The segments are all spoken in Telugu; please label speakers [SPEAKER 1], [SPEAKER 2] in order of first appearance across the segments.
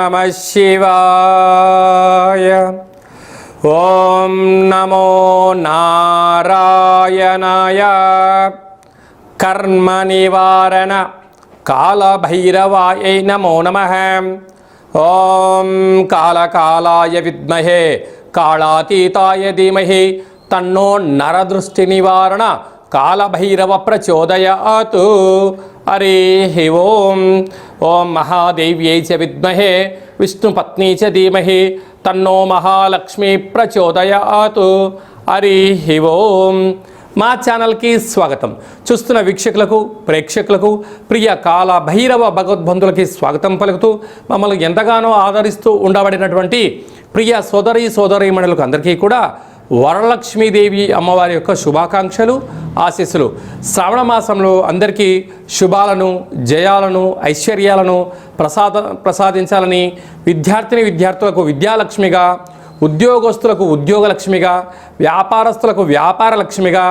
[SPEAKER 1] నమః శివాయ. ఓం నమో నారాయణాయ. కర్మ నివారణ కాళభైరవాయ నమో నమః. ఓం కాళకాలాయ విద్మహే కాళాతీతాయ ధీమహి తన్నో నరదృష్టి నివారణ కాళభైరవ ప్రచోదయాత్. హరి ఓం. ఓం మహాదేవ్యై చ విద్మహే విష్ణుపత్నీ చ ధీమహి తన్నో మహాలక్ష్మి ప్రచోదయాత్. హరి ఓం. మా ఛానల్కి స్వాగతం. చూస్తున్న వీక్షకులకు, ప్రేక్షకులకు, ప్రియ కాళభైరవ భగవద్బంధులకి స్వాగతం పలుకుతూ మమ్మల్ని ఎంతగానో ఆదరిస్తూ ఉండబడినటువంటి ప్రియ సోదరీమణులకు అందరికీ కూడా వరలక్ష్మీదేవి అమ్మవారి యొక్క శుభాకాంక్షలు, ఆశీస్సులు. శ్రావణ మాసంలో అందరికీ శుభాలను, జయాలను, ఐశ్వర్యాలను ప్రసాదించాలని, విద్యార్థులకు విద్యాలక్ష్మిగా, ఉద్యోగస్తులకు ఉద్యోగలక్ష్మిగా, వ్యాపారస్తులకు వ్యాపారలక్ష్మిగా,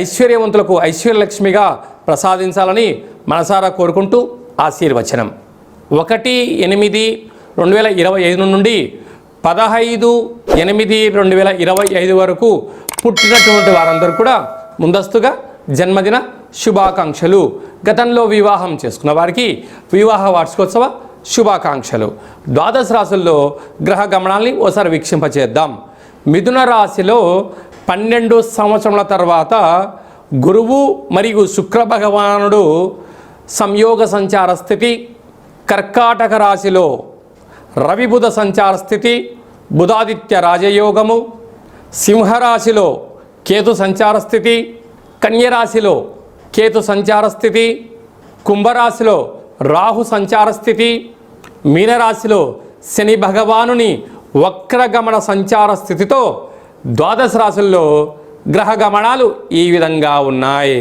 [SPEAKER 1] ఐశ్వర్యవంతులకు ఐశ్వర్యలక్ష్మిగా ప్రసాదించాలని మనసారా కోరుకుంటూ ఆశీర్వచనం. 1/8/2025 నుండి 15/8/2025 వరకు పుట్టినటువంటి వారందరూ కూడా ముందస్తుగా జన్మదిన శుభాకాంక్షలు. గతంలో వివాహం చేసుకున్న వారికి వివాహ వార్షికోత్సవ శుభాకాంక్షలు. ద్వాదశ రాశుల్లో గ్రహ గమనాల్ని ఓసారి వీక్షింపచేద్దాం. మిథున రాశిలో 12 సంవత్సరముల తర్వాత గురువు మరియు శుక్ర భగవానుడు సంయోగ సంచార స్థితి. కర్కాటక రాశిలో రవి బుధ సంచార స్థితి, బుధాదిత్య రాజయోగము. సింహరాశిలో కేతు సంచార స్థితి, కన్యరాశిలో కేతు సంచార స్థితి, కుంభరాశిలో రాహు సంచార స్థితి, మీనరాశిలో శని భగవానుని వక్రగమన సంచార స్థితితో ద్వాదశ రాశుల్లో గ్రహ గమనాలు ఈ విధంగా ఉన్నాయి.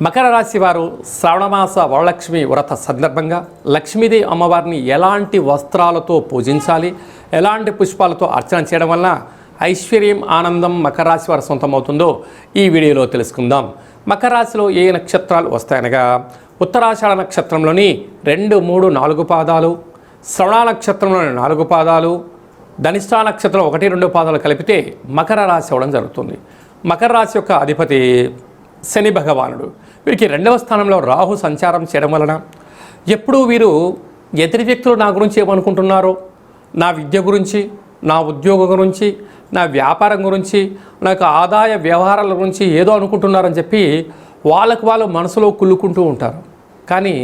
[SPEAKER 1] మకర రాశి వారు శ్రావణమాస వరలక్ష్మి వ్రత సందర్భంగా లక్ష్మీదేవి అమ్మవారిని ఎలాంటి వస్త్రాలతో పూజించాలి, ఎలాంటి పుష్పాలతో అర్చన చేయడం వల్ల ఐశ్వర్యం, ఆనందం మకర రాశి వారి సొంతమవుతుందో ఈ వీడియోలో తెలుసుకుందాం. మకర రాశిలో ఏ నక్షత్రాలు వస్తాయనగా ఉత్తరాషాఢ నక్షత్రంలోని 2, 3, 4 పాదాలు, శ్రవణ నక్షత్రంలోని 4 పాదాలు, ధనిష్ఠా నక్షత్రం 1, 2 పాదాలు కలిపితే మకర రాశి అవ్వడం జరుగుతుంది. మకర రాశి యొక్క అధిపతి శని భగవానుడు. వీరికి 2వ స్థానంలో రాహు సంచారం చేయడం వలన ఎప్పుడూ వీరు ఎదుటి వ్యక్తులు నా గురించి ఏమనుకుంటున్నారో, నా విద్య గురించి, నా ఉద్యోగం గురించి, నా వ్యాపారం గురించి, నా యొక్క ఆదాయ వ్యవహారాల గురించి ఏదో అనుకుంటున్నారని చెప్పి వాళ్ళకు వాళ్ళు మనసులో కుళ్ళుకుంటూ ఉంటారు. కానీ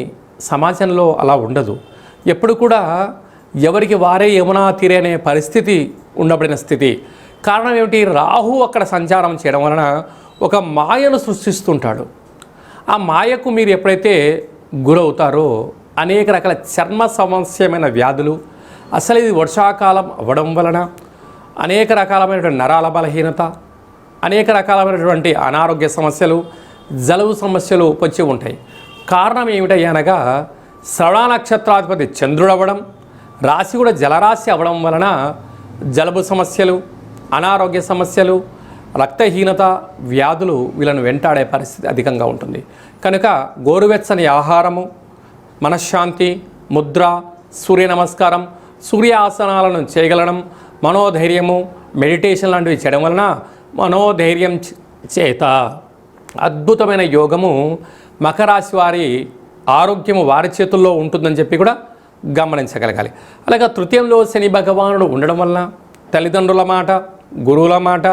[SPEAKER 1] సమాజంలో అలా ఉండదు. ఎప్పుడు కూడా ఎవరికి వారే యమునా తీరే అనే పరిస్థితి ఉండబడిన స్థితి. కారణం ఏమిటి? రాహు అక్కడ సంచారం చేయడం వలన ఒక మాయను సృష్టిస్తుంటాడు. ఆ మాయకు మీరు ఎప్పుడైతే గురవుతారో అనేక రకాల చర్మ సమస్యమైన వ్యాధులు, అసలు ఇది వర్షాకాలం అవ్వడం వలన అనేక రకాలమైనటువంటి నరాల బలహీనత, అనేక రకాలమైనటువంటి అనారోగ్య సమస్యలు, జలుబు సమస్యలు వచ్చి ఉంటాయి. కారణం ఏమిటయ్యా అనగా శ్రవణ నక్షత్రాధిపతి చంద్రుడు అవ్వడం, రాశి కూడా జలరాశి అవ్వడం వలన జలుబు సమస్యలు, అనారోగ్య సమస్యలు, రక్తహీనత, వ్యాధులు వీళ్ళను వెంటాడే పరిస్థితి అధికంగా ఉంటుంది. కనుక గోరువెచ్చని ఆహారము, మనశ్శాంతి, ముద్ర, సూర్య నమస్కారం, సూర్యాసనాలను చేయగలడం, మనోధైర్యము, మెడిటేషన్ లాంటివి చేయడం వలన మనోధైర్యం చేత అద్భుతమైన యోగము మకర రాశి వారి ఆరోగ్యము వారి చేతుల్లో ఉంటుందని చెప్పి కూడా గమనించగలగాలి. అలాగే తృతీయంలో శని భగవానుడు ఉండడం వలన తల్లిదండ్రుల మాట, గురువుల మాట,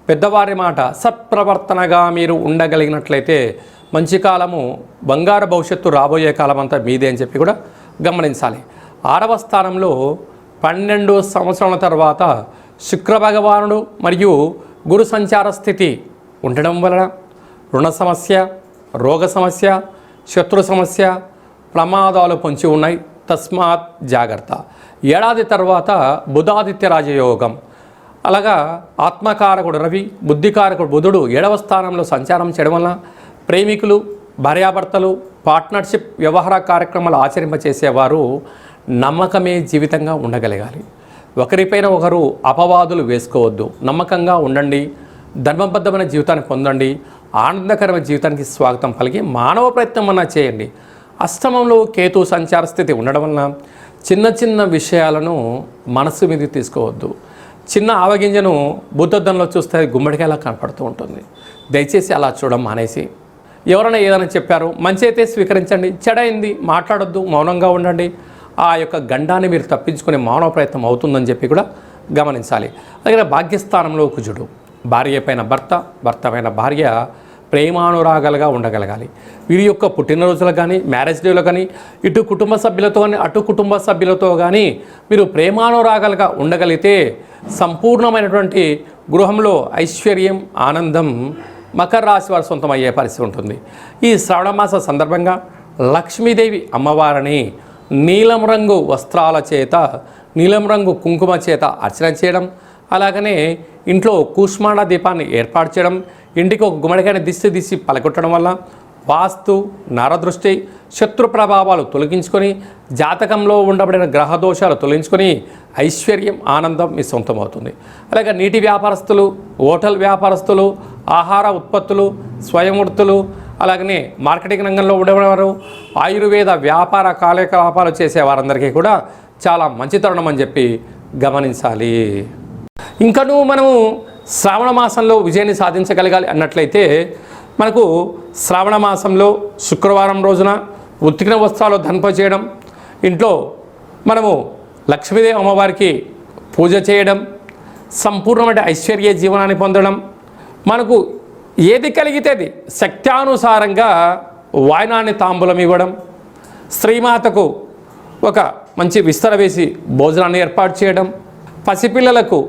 [SPEAKER 1] పెద్దవారి మాట సత్ప్రవర్తనగా మీరు ఉండగలిగినట్లయితే మంచి కాలము, బంగారు భవిష్యత్తు రాబోయే కాలం అంతా మీదే అని చెప్పి కూడా గమనించాలి. 6వ స్థానంలో 12 సంవత్సరాల తర్వాత శుక్ర భగవానుడు మరియు గురు సంచార స్థితి ఉండడం వలన రుణ సమస్య, రోగ సమస్య, శత్రు సమస్య, ప్రమాదాలు పొంచి ఉన్నాయి. తస్మాత్ జాగ్రత్త. ఏడాది తర్వాత బుధాదిత్య రాజయోగం. అలాగా ఆత్మకారకుడు రవి, బుద్ధికారకుడు బుధుడు 7వ స్థానంలో సంచారం చేయడం వలన ప్రేమికులు, భార్యాభర్తలు, పార్ట్నర్షిప్ వ్యవహార కార్యక్రమాలు ఆచరింపచేసేవారు నమ్మకమే జీవితంగా ఉండగలగాలి. ఒకరిపైన ఒకరు అపవాదులు వేసుకోవద్దు. నమ్మకంగా ఉండండి. ధర్మబద్ధమైన జీవితాన్ని పొందండి. ఆనందకరమైన జీవితానికి స్వాగతం పలికి మానవ ప్రయత్నం అన్నా చేయండి. అష్టమంలో కేతు సంచార స్థితి ఉండడం వలన చిన్న చిన్న విషయాలను మనసు మీదకి తీసుకోవద్దు. చిన్న ఆవగింజను బుద్ధద్దంలో చూస్తే గుమ్మడికాయలా కనపడుతూ ఉంటుంది. దయచేసి అలా చూడడం మానేసి, ఎవరైనా ఏదైనా చెప్పారు మంచి అయితే స్వీకరించండి, చెడైంది మాట్లాడొద్దు, మౌనంగా ఉండండి. ఆ యొక్క గండాన్ని మీరు తప్పించుకునే మానవ ప్రయత్నం అవుతుందని చెప్పి కూడా గమనించాలి. అలాగే భాగ్యస్థానంలో కుజుడు, భార్య పైన భర్త, భర్త పైన భార్య ప్రేమానురాగాలుగా ఉండగలగాలి. వీరి యొక్క పుట్టినరోజులు కానీ, మ్యారేజ్ డేలో కానీ, ఇటు కుటుంబ సభ్యులతో కానీ, అటు కుటుంబ సభ్యులతో కానీ మీరు ప్రేమానురాగాలుగా ఉండగలిగితే సంపూర్ణమైనటువంటి గృహంలో ఐశ్వర్యం, ఆనందం మకర రాశి వారి సొంతం అయ్యే పరిస్థితి ఉంటుంది. ఈ శ్రావణమాస సందర్భంగా లక్ష్మీదేవి అమ్మవారిని నీలం రంగు వస్త్రాల చేత, నీలం రంగు కుంకుమ చేత అర్చన చేయడం, అలాగనే ఇంట్లో కూష్మాండ దీపాన్ని ఏర్పాటు చేయడం, ఇంటికి ఒక గుమ్మడికాయని దిష్టి పలకొట్టడం వల్ల వాస్తు, నరదృష్టి, శత్రు ప్రభావాలు తొలగించుకొని, జాతకంలో ఉండబడిన గ్రహ దోషాలు తొలగించుకొని ఐశ్వర్యం, ఆనందం మీ సొంతమవుతుంది. అలాగే నీటి వ్యాపారస్తులు, హోటల్ వ్యాపారస్తులు, ఆహార ఉత్పత్తులు, స్వయం వృత్తులు, అలాగనే మార్కెటింగ్ రంగంలో ఉండేవారు, ఆయుర్వేద వ్యాపార కార్యకలాపాలు చేసే వారందరికీ కూడా చాలా మంచి తరుణం అని చెప్పి గమనించాలి. ఇంకనూ మనము శ్రావణ మాసంలో విజయాన్ని సాధించగలగాలి అన్నట్లయితే మనకు శ్రావణ మాసంలో శుక్రవారం రోజున ఉతికిన వస్త్రాలు ధన్ప చేయడం, ఇంట్లో మనము లక్ష్మీదేవి అమ్మవారికి పూజ చేయడం, సంపూర్ణమైన ఐశ్వర్య జీవనాన్ని పొందడం, మనకు ఏది కలిగితే అది శక్త్యానుసారంగా వాయనాన్ని తాంబూలం ఇవ్వడం, స్త్రీమాతకు ఒక మంచి విస్తర వేసి భోజనాన్ని ఏర్పాటు చేయడం, పసిపిల్లలకు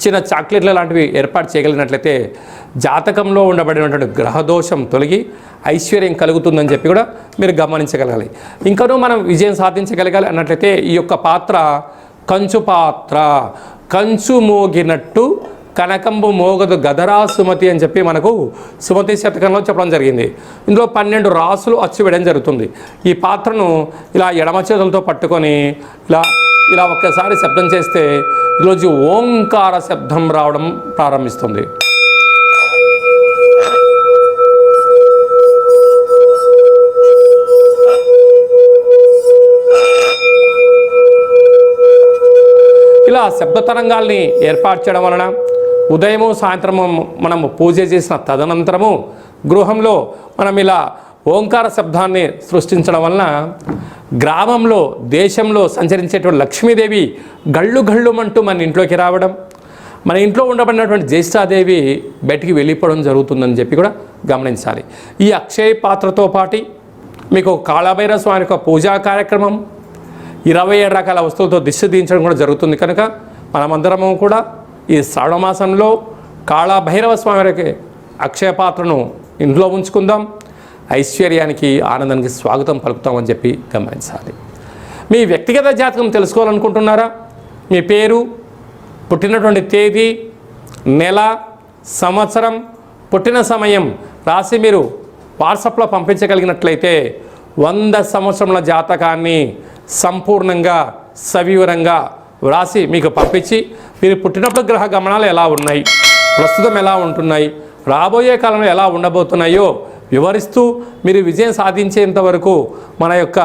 [SPEAKER 1] చిన్న చాక్లెట్ల లాంటివి ఏర్పాటు చేయగలిగినట్లయితే జాతకంలో ఉండబడినటువంటి గ్రహదోషం తొలగి ఐశ్వర్యం కలుగుతుందని చెప్పి కూడా మీరు గమనించగలగాలి. ఇంకనూ మనం విజయం సాధించగలగాలి అన్నట్లయితే ఈ యొక్క పాత్ర కంచు పాత్ర, కంచు మోగినట్టు కనకంబు మోగదు గదరా సుమతి అని చెప్పి మనకు సుమతి శతకంలో చెప్పడం జరిగింది. ఇందులో 12 రాసులు అచ్చు వేయడం జరుగుతుంది. ఈ పాత్రను ఇలా ఎడమ చేతులతో పట్టుకొని ఇలా ఒక్కసారి శబ్దం చేస్తే ఈరోజు ఓంకార శబ్దం రావడం ప్రారంభిస్తుంది. ఇలా శబ్ద తరంగాల్ని ఏర్పాటు చేయడం వలన ఉదయము సాయంత్రము మనము పూజ చేసిన తదనంతరము గృహంలో మనం ఇలా ఓంకార శబ్దాన్ని సృష్టించడం వలన గ్రామంలో, దేశంలో సంచరించేటువంటి లక్ష్మీదేవి గళ్ళు గళ్ళుమంటూ మన ఇంట్లోకి రావడం, మన ఇంట్లో ఉండబడినటువంటి జ్యేష్ఠాదేవి బయటికి వెళ్ళిపోవడం జరుగుతుందని చెప్పి కూడా గమనించాలి. ఈ అక్షయ పాత్రతో పాటు మీకు కాళభైరవ స్వామి యొక్క పూజా కార్యక్రమం, 27 రకాల వస్తువులతో దిష్టి తీయించడం కూడా జరుగుతుంది. కనుక మనమందరము కూడా ఈ శ్రావణ మాసంలో కాళభైరవ స్వామి వారికి అక్షయ పాత్రను ఇంట్లో ఉంచుకుందాం. ఐశ్వర్యానికి, ఆనందానికి స్వాగతం పలుకుతామని చెప్పి గమనించాలి. మీ వ్యక్తిగత జాతకం తెలుసుకోవాలనుకుంటున్నారా? మీ పేరు, పుట్టినటువంటి తేదీ, నెల, సంవత్సరం, పుట్టిన సమయం రాసి మీరు వాట్సాప్లో పంపించగలిగినట్లయితే 100 సంవత్సరముల జాతకాన్ని సంపూర్ణంగా సవివరంగా వ్రాసి మీకు పంపించి, మీరు పుట్టినప్పుడు గ్రహ గమనాలు ఎలా ఉన్నాయి, ప్రస్తుతం ఎలా ఉంటున్నాయి, రాబోయే కాలంలో ఎలా ఉండబోతున్నాయో వివరిస్తూ మీరు విజయం సాధించేంత వరకు మన యొక్క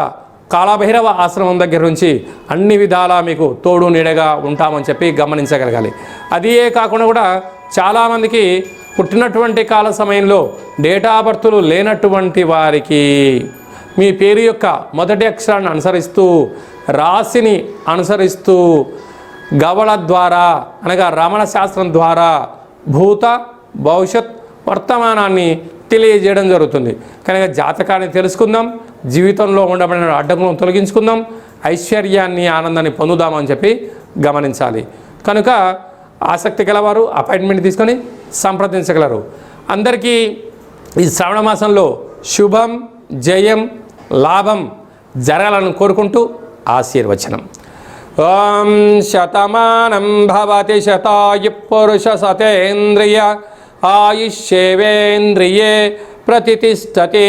[SPEAKER 1] కాళభైరవ ఆశ్రమం దగ్గర నుంచి అన్ని విధాలా మీకు తోడు నీడగా ఉంటామని చెప్పి గమనించగలగాలి. అదే కాకుండా కూడా చాలామందికి పుట్టినటువంటి కాల సమయంలో డేటా బర్తులు లేనటువంటి వారికి మీ పేరు యొక్క మొదటి అక్షరాన్ని అనుసరిస్తూ, రాశిని అనుసరిస్తూ, గవళ ద్వారా అనగా రమణ శాస్త్రం ద్వారా భూత, భవిష్యత్, వర్తమానాన్ని తెలియజేయడం జరుగుతుంది. కనుక జాతకాన్ని తెలుసుకుందాం, జీవితంలో ఉండబడిన అడ్డంకులను తొలగించుకుందాం, ఐశ్వర్యాన్ని, ఆనందాన్ని పొందుదామని చెప్పి గమనించాలి. కనుక ఆసక్తి గలవారు అపాయింట్మెంట్ తీసుకొని సంప్రదించగలరు. అందరికీ ఈ శ్రావణ మాసంలో శుభం, జయం, లాభం జరగాలని కోరుకుంటూ ఆశీర్వచనం. ఓం శతమానం భవతి శతాయు పురుష సతేంద్రియ ఆయుష్యేవేంద్రియే ప్రతిష్టతి.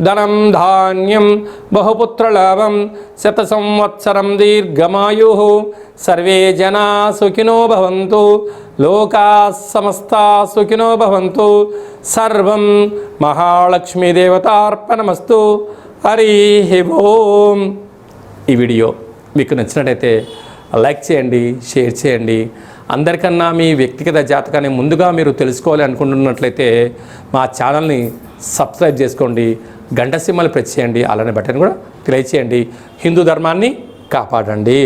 [SPEAKER 1] ధనం ధాన్యం బహుపుత్రలాభం శత సంవత్సరం దీర్ఘమాయు. సర్వే జనా సుఖినో భవంతు, లోకా సమస్తా సుఖినో భవంతు. సర్వం మహాలక్ష్మీదేవతార్పణమస్తు. హరి ఓం. ఈ వీడియో మీకు నచ్చినట్టయితే లైక్ చేయండి, షేర్ చేయండి. అందరికన్నా మీ వ్యక్తిగత జాతకాన్ని ముందుగా మీరు తెలుసుకోవాలి అనుకుంటున్నట్లయితే మా ఛానల్ని సబ్స్క్రైబ్ చేసుకోండి, గంట సింబల్ ప్రెస్ చేయండి, అలానే బటన్ కూడా తెలియచేయండి. హిందూ ధర్మాన్ని కాపాడండి.